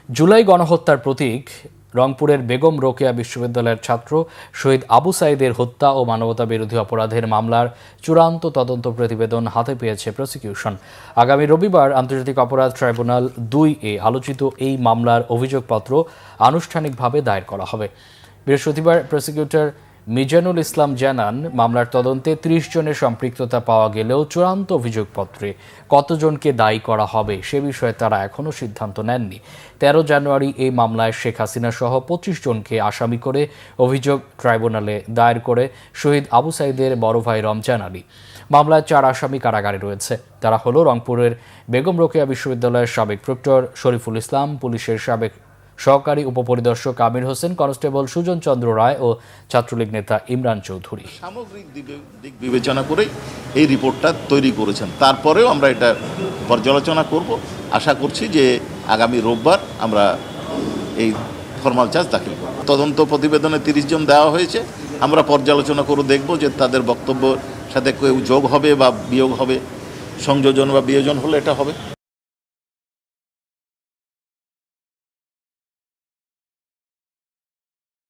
জুলাই গণহত্যার প্রতীক রংপুরের বেগম রোকেয়া বিশ্ববিদ্যালয়ের ছাত্র শহীদ আবু সাঈদের হত্যা ও মানবতাবিরোধী অপরাধের মামলার চূড়ান্ত তদন্ত প্রতিবেদন হাতে পেয়েছে প্রসিকিউশন। আগামী রবিবার আন্তর্জাতিক অপরাধ ট্রাইব্যুনাল 2-এ আলোচিত এই মামলার অভিযোগপত্র আনুষ্ঠানিকভাবে দায়ের করা হবে। বৃহস্পতিবার প্রসিকিউটর মিজানুল ইসলাম জানান, মামলার তদন্তে ৩০ জনের সম্পৃক্ততা পাওয়া গেলেও চূড়ান্ত অভিযোগপত্রে কতজনকে দায়ী করা হবে সে বিষয়ে তারা এখনও সিদ্ধান্ত নেননি। ১৩ জানুয়ারি এই মামলায় শেখ হাসিনা সহ ২৫ জনকে আসামি করে অভিযোগ ট্রাইব্যুনালে দায়ের করে শহীদ আবু সাঈদের বড় ভাই রমজান আলী। মামলায় ৪ আসামি কারাগারে রয়েছে। তারা হলো রংপুরের বেগম রোকেয়া বিশ্ববিদ্যালয়ের সাবেক প্রক্টর শরীফুল ইসলাম, পুলিশের সাবেক সহকারী উপপরিদর্শক আমির হোসেন, কনস্টেবল সুজন চন্দ্র রায় ও ছাত্রলীগ নেতা ইমরান চৌধুরী। সামগ্রিক দিক বিবেচনা করে এই রিপোর্টটা তৈরি করেছেন। তারপরেও আমরা এটা পর্যালোচনা করব। আশা করছি যে আগামী রোববার আমরা এই ফরমাল চার্জ দাখিল করব। তদন্ত প্রতিবেদনে ৩০ জন দেওয়া হয়েছে। আমরা পর্যালোচনা করে দেখব যে তাদের বক্তব্যের সাথে কেউ যোগ হবে বা বিয়োগ হবে, সংযোজন বা বিয়োজন হলে এটা হবে।